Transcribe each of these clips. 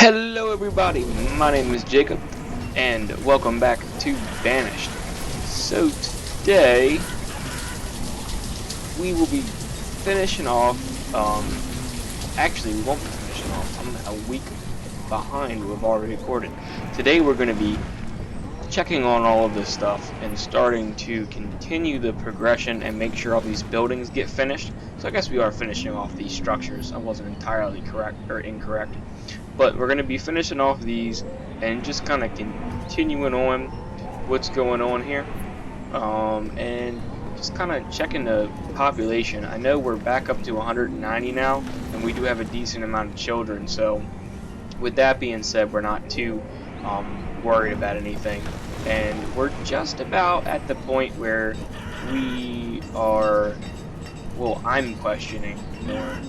Hello everybody, my name is Jacob, and welcome back to Banished. So today, we will be finishing off, actually we won't be finishing off, I'm a week behind, we've already recorded. Today we're going to be checking on all of this stuff and starting to continue the progression and make sure all these buildings get finished. So I guess we are finishing off these structures. I wasn't entirely correct or incorrect. But we're going to be finishing off these and just kind of continuing on what's going on here. And just kind of checking the population. I know we're back up to 190 now, and we do have a decent amount of children. So with that being said, we're not too worried about anything. And we're just about at the point where we are, well, I'm questioning more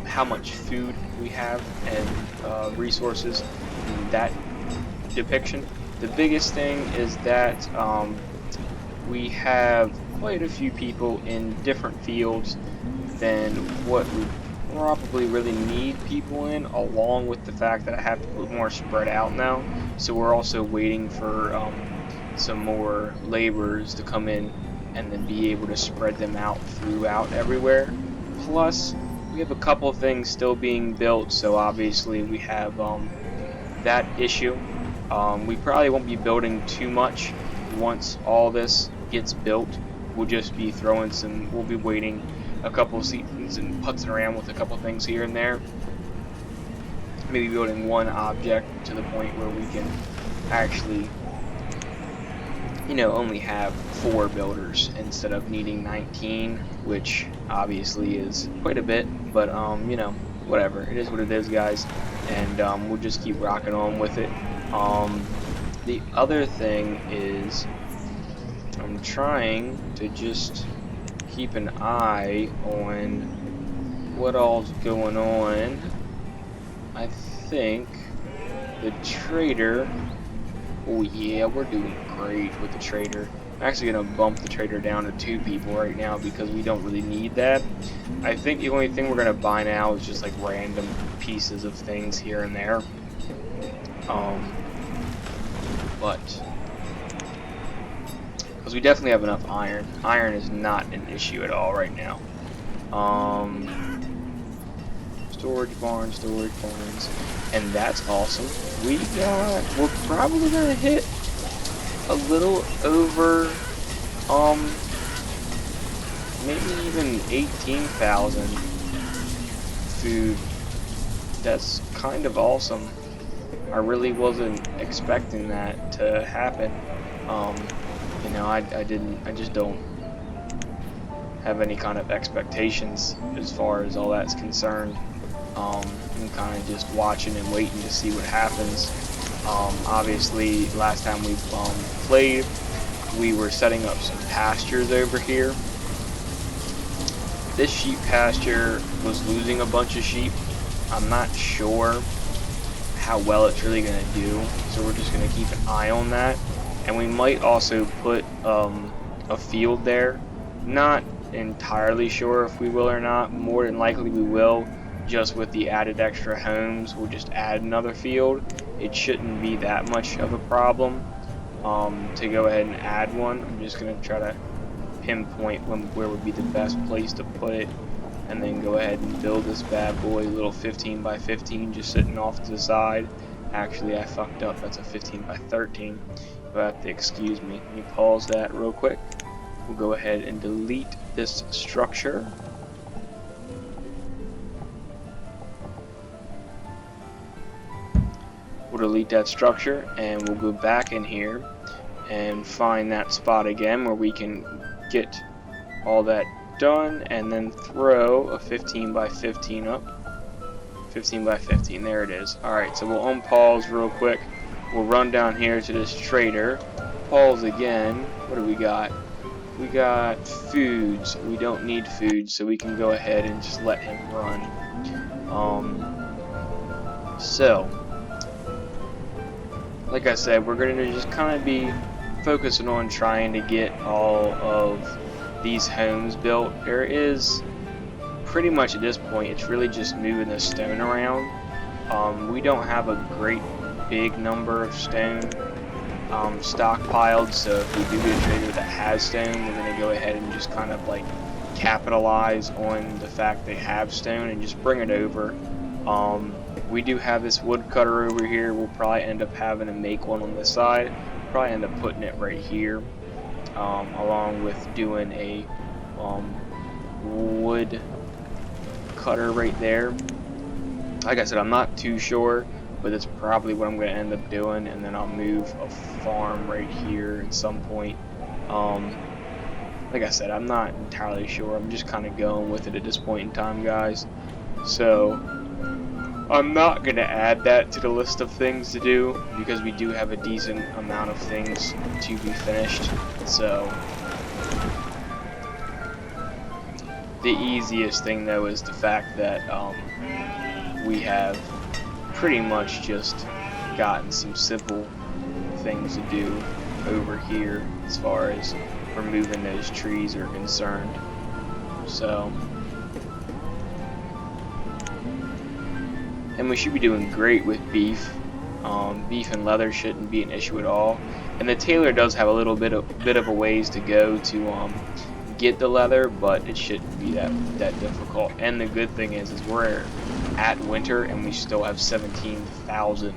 how much food we have and resources in that depiction. The biggest thing is that we have quite a few people in different fields than what we probably really need people in, along with the fact that I have to put more spread out now. So we're also waiting for some more laborers to come in and then be able to spread them out throughout everywhere. Plus, we have a couple of things still being built, so obviously we have that issue. We probably won't be building too much once all this gets built. We'll just be throwing some, we'll be waiting a couple of seasons and putzing around with a couple things here and there. Maybe building one object to the point where we can actually, you know, only have 4 builders instead of needing 19, which obviously is quite a bit, but you know, whatever, it is what it is, guys, and we'll just keep rocking on with it. The other thing is I'm trying to just keep an eye on what all's going on. I think the trader, oh yeah, we're doing great with the trader. I'm actually going to bump the trader down to 2 people right now because we don't really need that. I think the only thing we're going to buy now is just like random pieces of things here and there. But because we definitely have enough iron. Iron is not an issue at all right now. Storage barns, and that's awesome. We're probably gonna hit a little over, maybe even 18,000 food. That's kind of awesome. I really wasn't expecting that to happen. You know, I just don't have any kind of expectations as far as all that's concerned. I'm kind of just watching and waiting to see what happens. Obviously, last time we played, we were setting up some pastures over here. This sheep pasture was losing a bunch of sheep. I'm not sure how well it's really going to do, so we're just going to keep an eye on that. And we might also put a field there. Not entirely sure if we will or not. More than likely we will. Just with the added extra homes, we'll just add another field. It shouldn't be that much of a problem to go ahead and add one. I'm just going to try to pinpoint where would be the best place to put it, and then go ahead and build this bad boy, little 15 by 15 just sitting off to the side. Actually, I fucked up. That's a 15 by 13. You'll have to excuse me. Let me pause that real quick. We'll go ahead and delete this structure. We'll delete that structure, and we'll go back in here and find that spot again where we can get all that done, and then throw a 15 by 15 up. 15 by 15, there it is. Alright, so we'll unpause real quick. We'll run down here to this trader. Pause again. What do we got? We got foods. We don't need food, so we can go ahead and just let him run. So, like I said, we're going to just kind of be focusing on trying to get all of these homes built. There is pretty much at this point, it's really just moving the stone around. We don't have a great big number of stone stockpiled, so if we do get a trader that has stone, we're going to go ahead and just kind of like capitalize on the fact they have stone and just bring it over. We do have this woodcutter over here. We'll probably end up having to make one on this side. Probably end up putting it right here, along with doing a wood cutter right there. Like I said, I'm not too sure, but that's probably what I'm going to end up doing, and then I'll move a farm right here at some point. Like I said, I'm not entirely sure. I'm just kind of going with it at this point in time, guys. So I'm not going to add that to the list of things to do, because we do have a decent amount of things to be finished. So the easiest thing, though, is the fact that we have pretty much just gotten some simple things to do over here as far as removing those trees are concerned. So, and we should be doing great with beef. Beef and leather shouldn't be an issue at all. And the tailor does have a little bit of a ways to go to get the leather, but it shouldn't be that difficult. And the good thing is we're at winter and we still have 17,000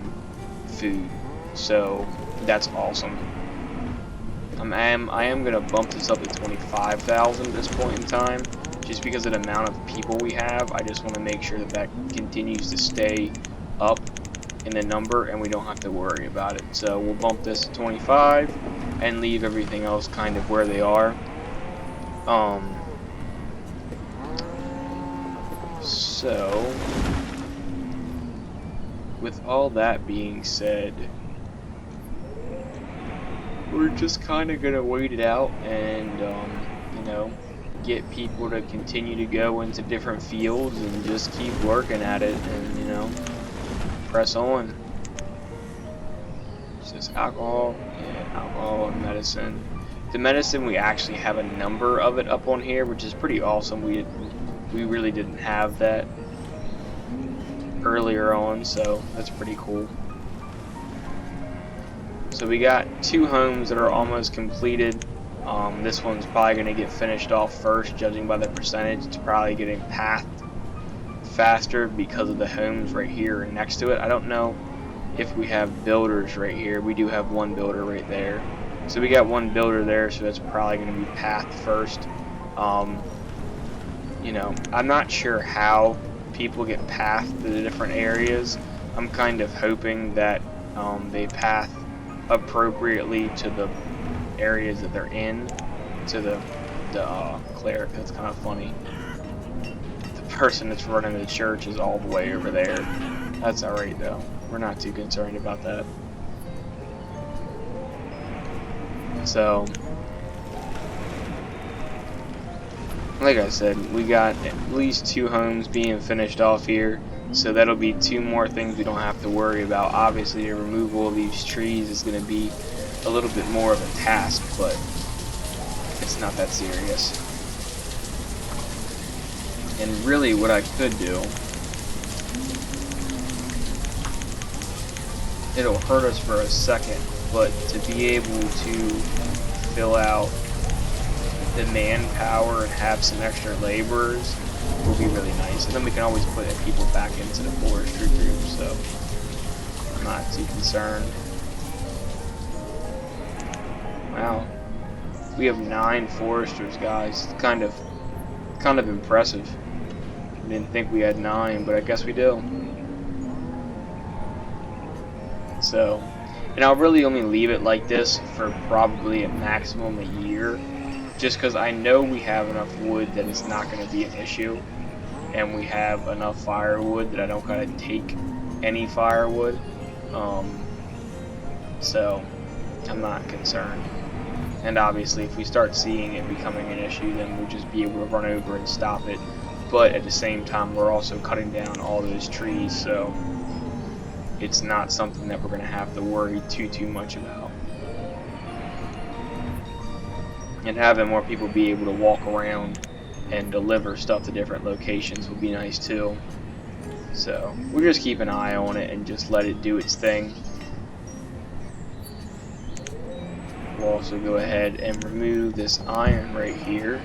food, so that's awesome. I am gonna bump this up to 25,000 at this point in time, just because of the amount of people we have. I just want to make sure that that continues to stay up in the number and we don't have to worry about it. So we'll bump this to 25 and leave everything else kind of where they are. So with all that being said, we're just kind of gonna wait it out and you know, get people to continue to go into different fields and just keep working at it, and you know, press on. Is this alcohol? Yeah, alcohol and medicine. The medicine, we actually have a number of it up on here, which is pretty awesome. We really didn't have that earlier on, so that's pretty cool. So we got 2 homes that are almost completed. This one's probably going to get finished off first, judging by the percentage. It's probably getting pathed faster because of the homes right here next to it. I don't know if we have builders right here. We do have one builder right there. So we got one builder there, so that's probably going to be pathed first. You know, I'm not sure how people get pathed to the different areas. I'm kind of hoping that they path appropriately to the areas that they're in, to the cleric. That's kind of funny. The person that's running the church is all the way over there. That's alright though. We're not too concerned about that. So, like I said, we got at least 2 homes being finished off here. So that'll be 2 more things we don't have to worry about. Obviously, the removal of these trees is going to be a little bit more of a task, but it's not that serious. And really what I could do, it'll hurt us for a second, but to be able to fill out the manpower and have some extra laborers will be really nice. And then we can always put people back into the forestry group, so I'm not too concerned. Wow, we have 9 foresters, guys. Kind of impressive. I didn't think we had 9, but I guess we do. So, and I'll really only leave it like this for probably a maximum a year, just because I know we have enough wood that it's not going to be an issue, and we have enough firewood that I don't gotta take any firewood. So I'm not concerned. And obviously, if we start seeing it becoming an issue, then we'll just be able to run over and stop it. But at the same time, we're also cutting down all those trees, so it's not something that we're going to have to worry too much about. And having more people be able to walk around and deliver stuff to different locations would be nice too. So we'll just keep an eye on it and just let it do its thing. We'll also go ahead and remove this iron right here.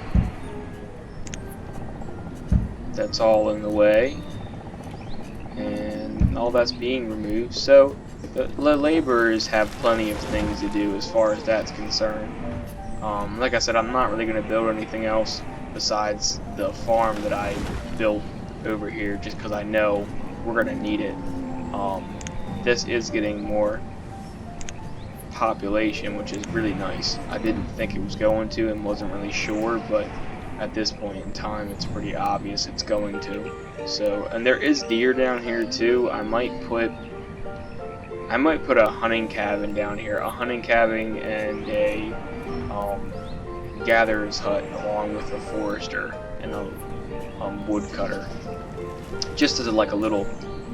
That's all in the way. And all that's being removed. So the laborers have plenty of things to do as far as that's concerned. Like I said, I'm not really going to build anything else besides the farm that I built over here, just because I know we're going to need it. This is getting more population, which is really nice. I didn't think it was going to and wasn't really sure, but at this point in time it's pretty obvious it's going to. So, and there is deer down here too. I might put a hunting cabin down here, a hunting cabin and a gatherer's hut, along with a forester and a woodcutter, just as like a little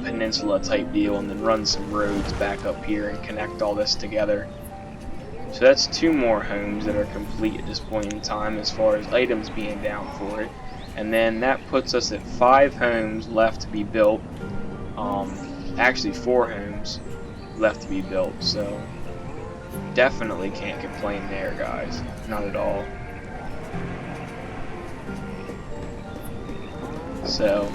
peninsula type deal, and then run some roads back up here and connect all this together. So that's 2 more homes that are complete at this point in time as far as items being down for it, and then that puts us at 5 homes left to be built. Actually 4 homes left to be built, so definitely can't complain there, guys, not at all. So,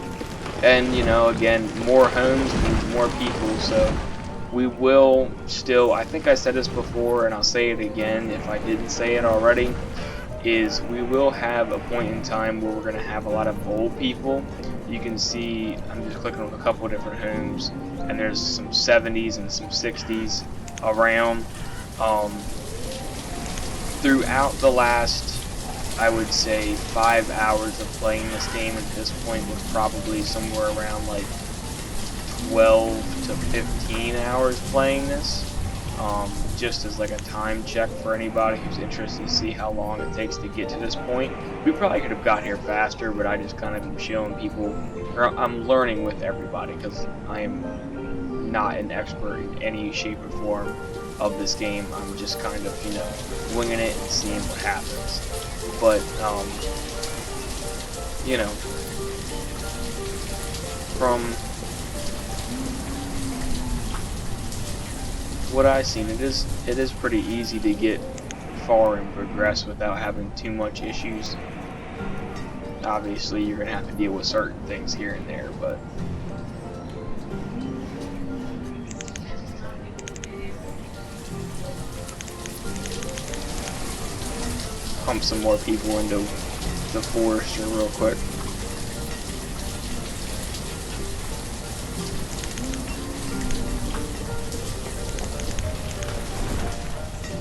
and you know, again, more homes means more people, so we will still, I think I said this before and I'll say it again if I didn't say it already, is we will have a point in time where we're going to have a lot of old people. You can see, I'm just clicking on a couple of different homes, and there's some 70s and some 60s around. Throughout the last, I would say, 5 hours of playing this game at this point, was probably somewhere around like 12 to 15 hours playing this. Just as like a time check for anybody who's interested to see how long it takes to get to this point. We probably could have got here faster, but I just kind of am showing people, or I'm learning with everybody, because I am not an expert in any shape or form of this game. I'm just kind of, you know, winging it and seeing what happens. But, you know, from what I've seen, it is pretty easy to get far and progress without having too much issues. Obviously, you're gonna have to deal with certain things here and there, but pump some more people into the forest here real quick.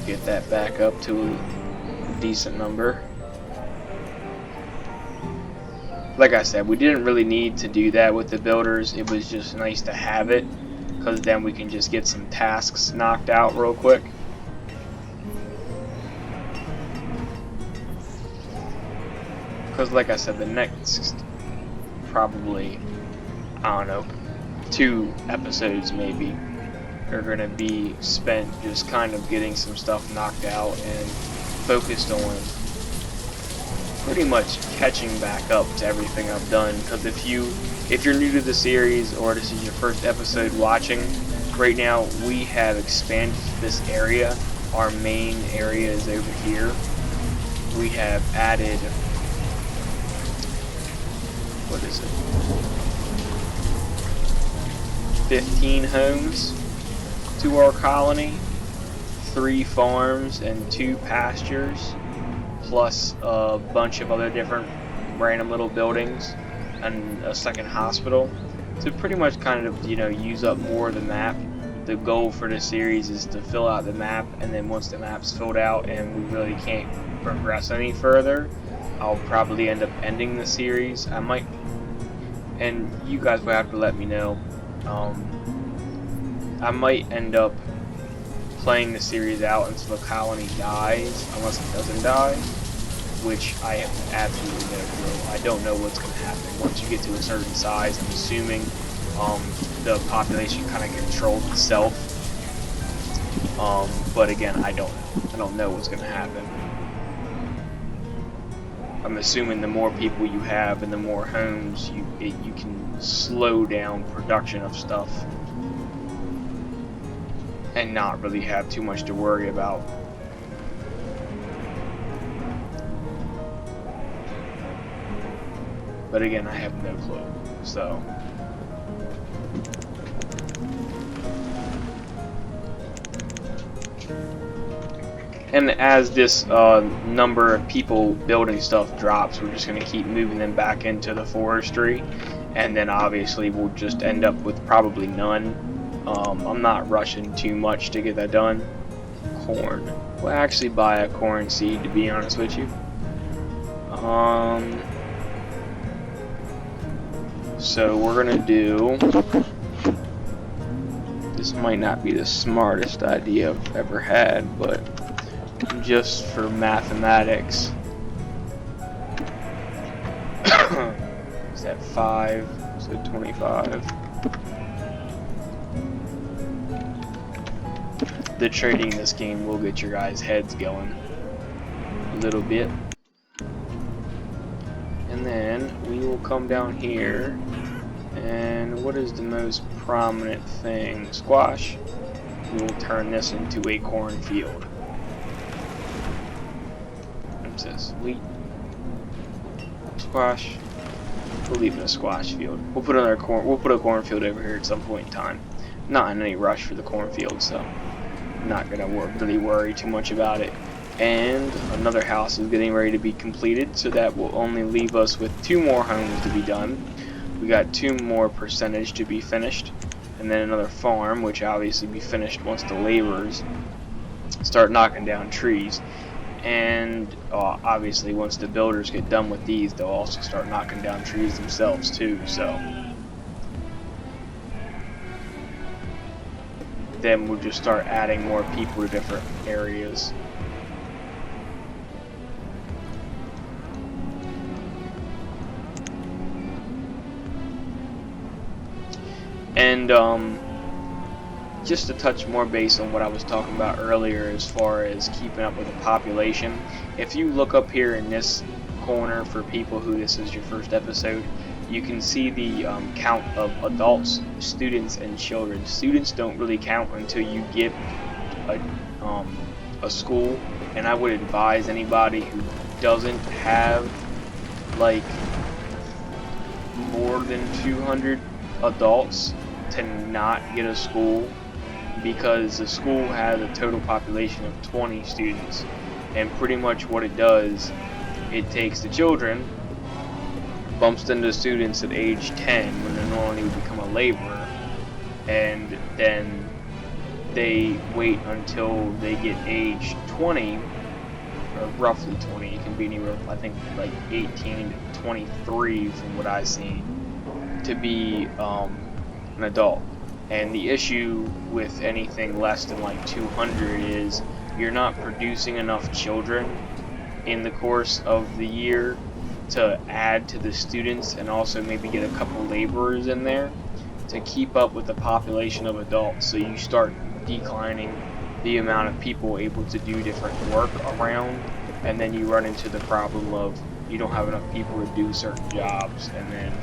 Get that back up to a decent number. Like I said, we didn't really need to do that with the builders. It was just nice to have it, because then we can just get some tasks knocked out real quick. Because like I said, the next probably, I don't know, 2 episodes maybe are going to be spent just kind of getting some stuff knocked out and focused on pretty much catching back up to everything I've done. Because if you're new to the series, or this is your first episode watching, right now we have expanded this area. Our main area is over here. We have added, what is it, 15 homes to our colony, 3 farms and 2 pastures, plus a bunch of other different random little buildings and a second hospital, to pretty much kind of, you know, use up more of the map. The goal for this series is to fill out the map, and then once the map's filled out and we really can't progress any further, I'll probably end up ending the series. I might, and you guys will have to let me know. I might end up playing the series out until the colony dies, unless it doesn't die, which I have absolutely no clue. I don't know what's going to happen once you get to a certain size. I'm assuming the population kind of controls itself, but again, I don't know what's going to happen. I'm assuming the more people you have and the more homes you can slow down production of stuff and not really have too much to worry about. But again, I have no clue. So and as this number of people building stuff drops, we're just going to keep moving them back into the forestry, and then obviously we'll just end up with probably none. I'm not rushing too much to get that done. Corn. We'll actually buy a corn seed, to be honest with you. So we're going to do... This might not be the smartest idea I've ever had, but just for mathematics. Is that 5? So 25. The trading in this game will get your guys' heads going a little bit. And then we will come down here, and what is the most prominent thing? Squash. We will turn this into a cornfield. What's this? Wheat. Squash. We'll leave it a squash field. We'll put another corn. We'll put a cornfield over here at some point in time. Not in any rush for the cornfield, so I'm not gonna really worry too much about it. And another house is getting ready to be completed, so that will only leave us with 2 more homes to be done. We got 2 more percentage to be finished, and then another farm, which obviously be finished once the laborers start knocking down trees. And obviously once the builders get done with these, they'll also start knocking down trees themselves too. So then we'll just start adding more people to different areas. And just to touch more base on what I was talking about earlier as far as keeping up with the population, if you look up here in this corner for people who this is your first episode, you can see the count of adults, students, and children. Students don't really count until you get a school, and I would advise anybody who doesn't have like more than 200 adults to not get a school, because the school has a total population of 20 students, and pretty much what it does, it takes the children, bumps them to students at age 10 when they normally would become a laborer, and then they wait until they get age 20, or roughly 20. It can be anywhere, I think, like 18 to 23 from what I've seen, to be an adult. And the issue with anything less than like 200 is you're not producing enough children in the course of the year to add to the students, and also maybe get a couple laborers in there to keep up with the population of adults. So you start declining the amount of people able to do different work around, and then you run into the problem of you don't have enough people to do certain jobs, and then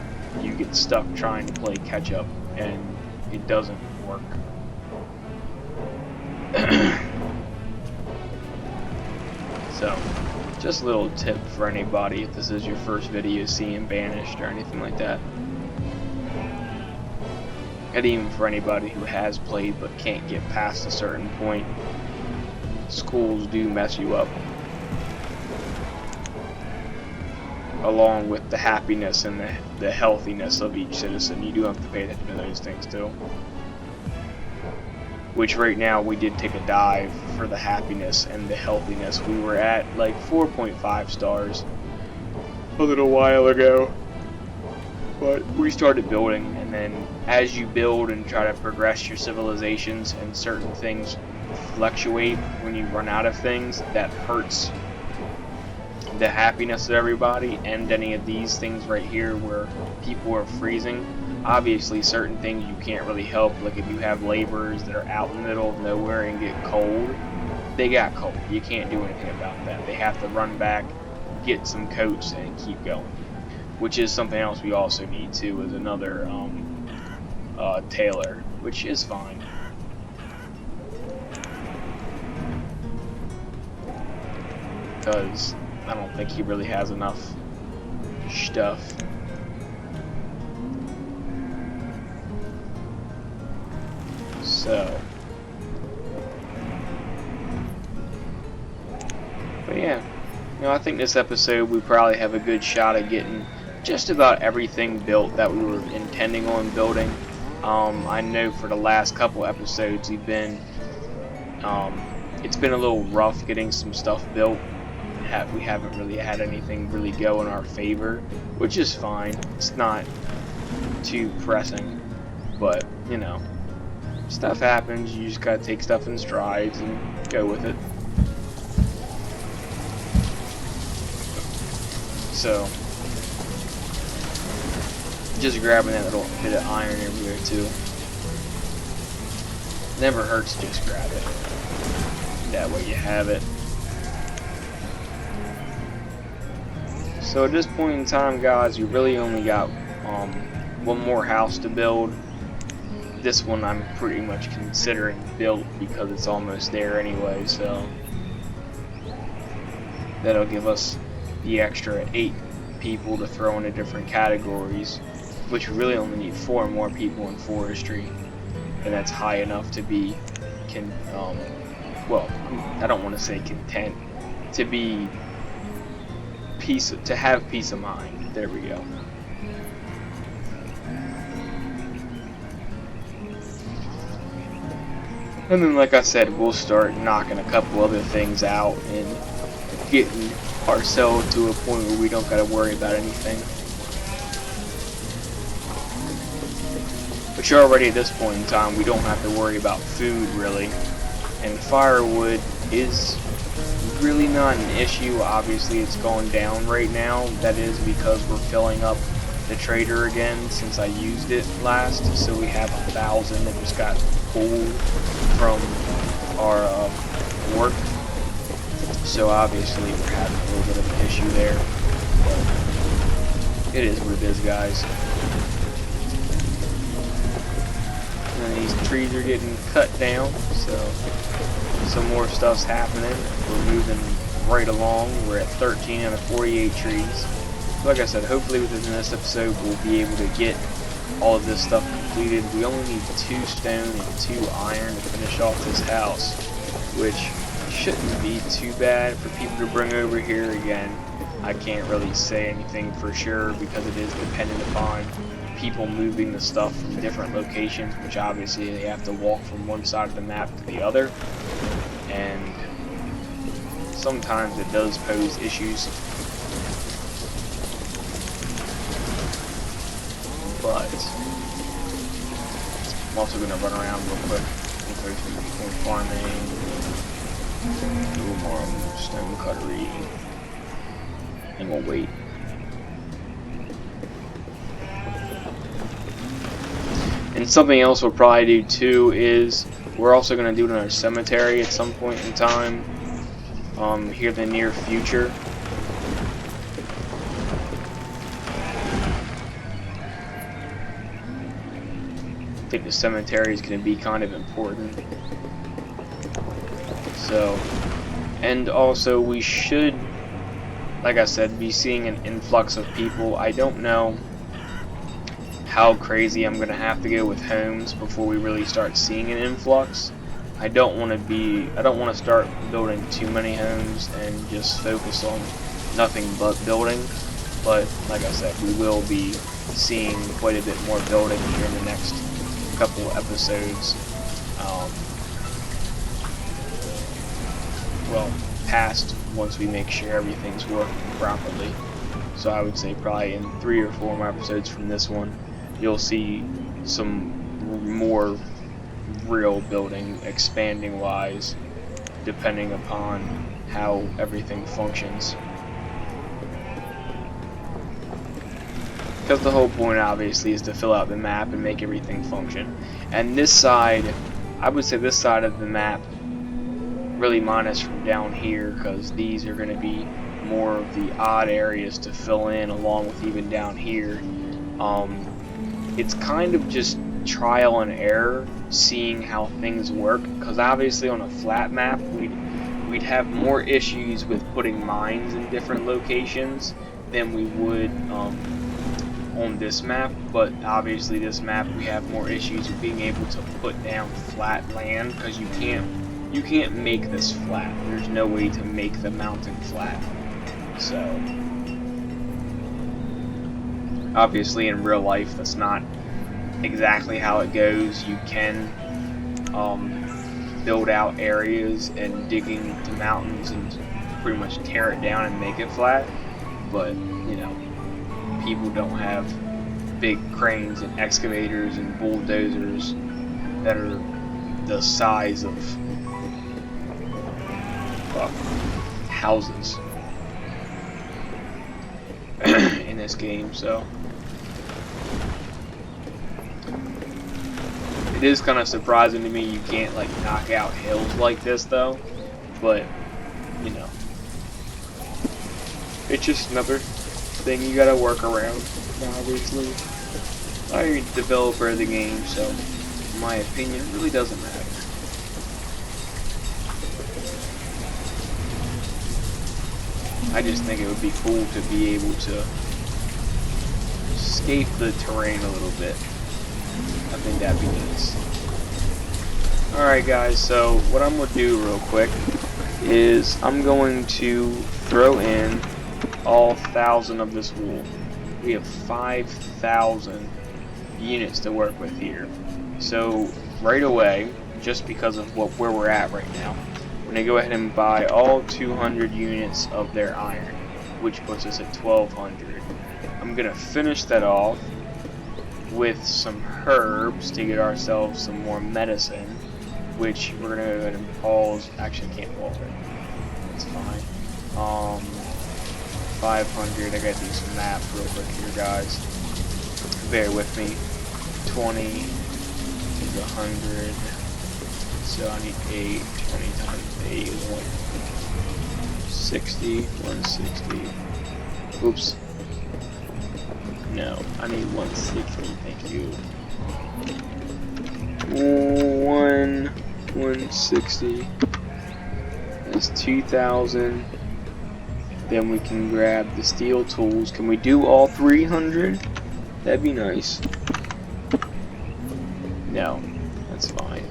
you get stuck trying to play catch up, and it doesn't work. So, just a little tip for anybody if this is your first video seeing Banished or anything like that. And even for anybody who has played but can't get past a certain point, schools do mess you up, along with the happiness and the healthiness of each citizen. You do have to pay attention to those things too. Which right now we did take a dive for the happiness and the healthiness. We were at like 4.5 stars a little while ago, but we started building, and then as you build and try to progress your civilizations, and certain things fluctuate when you run out of things, that hurts the happiness of everybody. And any of these things right here where people are freezing, obviously certain things you can't really help, like if you have laborers that are out in the middle of nowhere and get cold, they got cold. You can't do anything about that. They have to run back get some coats and keep going. Which is something else we also need too, is another tailor, which is fine. Because I don't think he really has enough stuff. So, but yeah, I think this episode we probably have a good shot at getting just about everything built that we were intending on building. I know for the last couple episodes we've been, it's been a little rough getting some stuff built. We haven't really had anything really go in our favor, which is fine. It's not too pressing, but you know, stuff happens. You just gotta take stuff in strides and go with it. So, just grabbing that little bit of iron over there too. Never hurts to just grab it. That way you have it. So at this point in time, guys, we really only got one more house to build. This one I'm pretty much considering built because it's almost there anyway, so that'll give us the extra 8 people to throw into different categories, which we really only need 4 more people in forestry, and that's high enough to be well, I don't want to say content, to be to have peace of mind. There we go. And then, like I said, we'll start knocking a couple other things out and getting ourselves to a point where we don't gotta worry about anything. But you're already at this point in time, we don't have to worry about food really. And firewood is really not an issue. Obviously it's gone down right now. That is because we're filling up the trader again since I used it last. So we have 1,000 that just got pulled from our work. So obviously we're having a little bit of an issue there. But it is what it is, guys. And these trees are getting cut down, so some more stuff's happening. We're moving right along. We're at 13 out of 48 trees. Like I said, hopefully within this episode we'll be able to get all of this stuff completed. We only need 2 stone and 2 iron to finish off this house, which shouldn't be too bad for people to bring over here. Again, I can't really say anything for sure because it is dependent upon people moving the stuff from different locations, which obviously they have to walk from one side of the map to the other, and sometimes it does pose issues. But I'm also going to run around real quick and go through more farming, do more stone cuttery, and we'll wait. And something else we'll probably do too is we're also going to do it in our cemetery at some point in time here in the near future. I think the cemetery is going to be kind of important. So, and also we should, like I said, be seeing an influx of people. I don't know how crazy I'm gonna have to go with homes before we really start seeing an influx. I don't want to start building too many homes and just focus on nothing but building. But like I said, we will be seeing quite a bit more building here in the next couple episodes. Well, past once we make sure everything's working properly. So I would say probably in 3 or 4 more episodes from this one, you'll see some more real building, expanding wise, depending upon how everything functions. Because the whole point obviously is to fill out the map and make everything function. And this side, I would say this side of the map, really minus from down here, because these are going to be more of the odd areas to fill in, along with even down here. It's kind of just trial and error, seeing how things work, because obviously on a flat map we'd have more issues with putting mines in different locations than we would on this map. But obviously this map we have more issues with being able to put down flat land, because you can't make this flat. There's no way to make the mountain flat. So obviously in real life that's not exactly how it goes. You can build out areas and digging to mountains and pretty much tear it down and make it flat, but you know, people don't have big cranes and excavators and bulldozers that are the size of houses in this game. So it is kind of surprising to me you can't like knock out hills like this though, but you know, it's just another thing you gotta work around. Obviously, I'm the developer of the game, so in my opinion, it really doesn't matter. I just think it would be cool to be able to escape the terrain a little bit. I think that'd be nice. Alright guys, so what I'm going to do real quick is I'm going to throw in all 1,000 of this wool. We have 5,000 units to work with here. So right away, just because of where we're at right now, I'm going to go ahead and buy all 200 units of their iron, which puts us at 1,200. I'm going to finish that off with some herbs to get ourselves some more medicine, which we're going to go ahead and pause. Actually, I can't pause it. That's fine. 500. I got to do some math real quick here, guys. Bear with me. 20 is 100. So I need 8. 20 times 8 is 160. 160. Oops. No, I need 160. Thank you. 160. That's 2,000. Then we can grab the steel tools. Can we do all 300? That'd be nice. No, that's fine.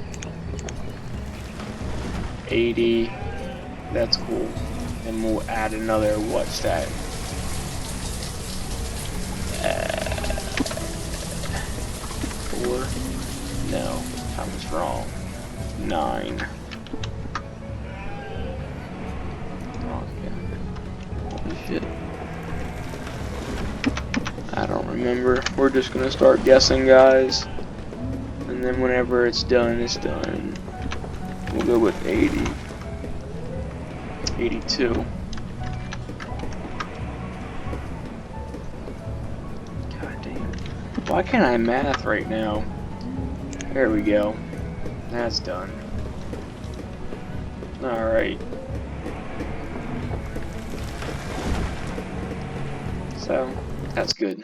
80. That's cool. And we'll add another, what's that? 4? No, I was wrong. 9. Oh, yeah. Holy shit. I don't remember. We're just gonna start guessing, guys. And then whenever it's done, it's done. We'll go with 80. 82. God damn. Why can't I math right now? There we go. That's done. Alright. So, that's good.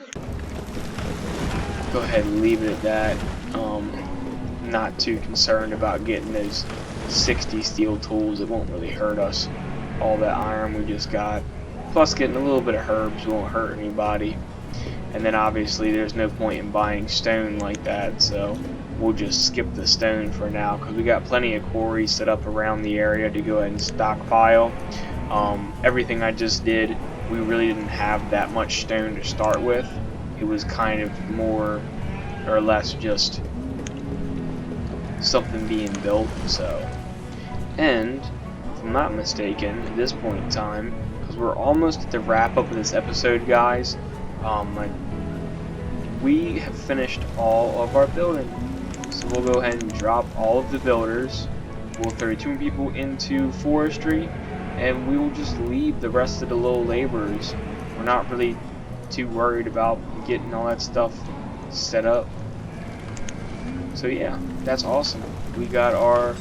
Go ahead and leave it at that. Not too concerned about getting those 60 steel tools. It won't really hurt us. All that iron we just got. Plus getting a little bit of herbs won't hurt anybody. And then obviously there's no point in buying stone like that, so we'll just skip the stone for now, because we got plenty of quarries set up around the area to go ahead and stockpile. Everything I just did, we really didn't have that much stone to start with. It was kind of more or less just something being built. So, and if I'm not mistaken, at this point in time, because we're almost at the wrap up of this episode, guys, we have finished all of our building. So we'll go ahead and drop all of the builders. We'll throw 2 people into forestry, and we will just leave the rest of the little laborers. We're not really too worried about getting all that stuff set up. So yeah, that's awesome. We got our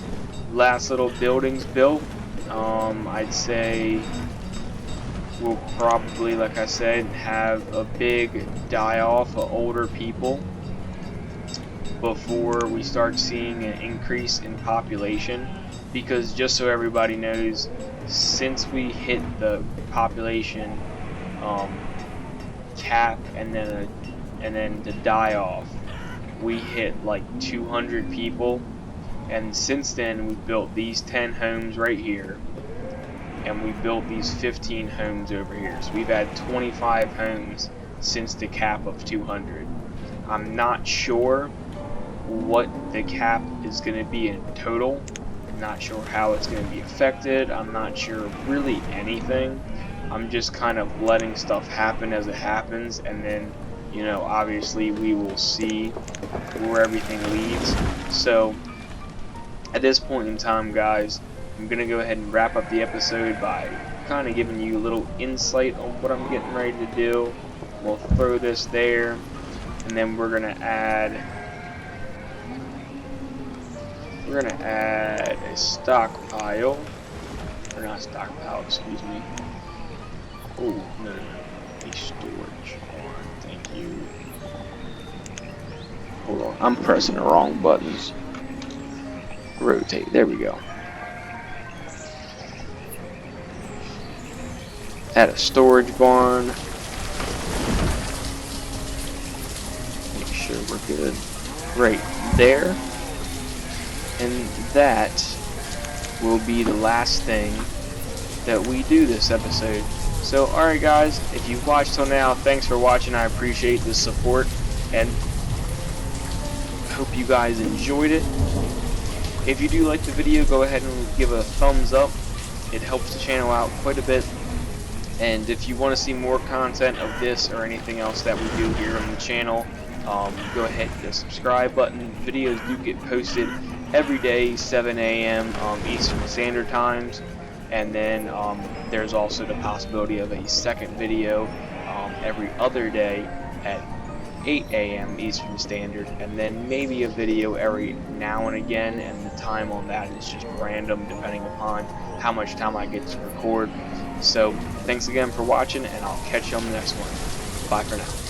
last little buildings built. I'd say we'll probably, like I said, have a big die-off of older people before we start seeing an increase in population. Because just so everybody knows, since we hit the population cap and then the die-off, we hit like 200 people, and since then we've built these 10 homes right here, and we built these 15 homes over here. So we've had 25 homes since the cap of 200. I'm not sure what the cap is going to be in total. I'm not sure how it's going to be affected. I'm not sure really anything. I'm just kind of letting stuff happen as it happens, and then, you know, obviously we will see where everything leads. So at this point in time, guys, I'm going to go ahead and wrap up the episode by kind of giving you a little insight on what I'm getting ready to do. We'll throw this there, and then we're going to add a stockpile, or not stockpile, excuse me. Oh, no, a storage barn, thank you. Hold on, I'm pressing the wrong buttons. Rotate, there we go. Add a storage barn. Make sure we're good. Right there. And that will be the last thing that we do this episode. So, alright guys, if you've watched till now, thanks for watching. I appreciate the support, and hope you guys enjoyed it. If you do like the video, go ahead and give a thumbs up. It helps the channel out quite a bit. And if you want to see more content of this or anything else that we do here on the channel, go ahead and hit the subscribe button. Videos do get posted every day, 7 a.m. Eastern Standard Times, and then there's also the possibility of a second video every other day at 8 a.m. Eastern Standard, and then maybe a video every now and again, and the time on that is just random depending upon how much time I get to record. So thanks again for watching, and I'll catch you on the next one. Bye for now.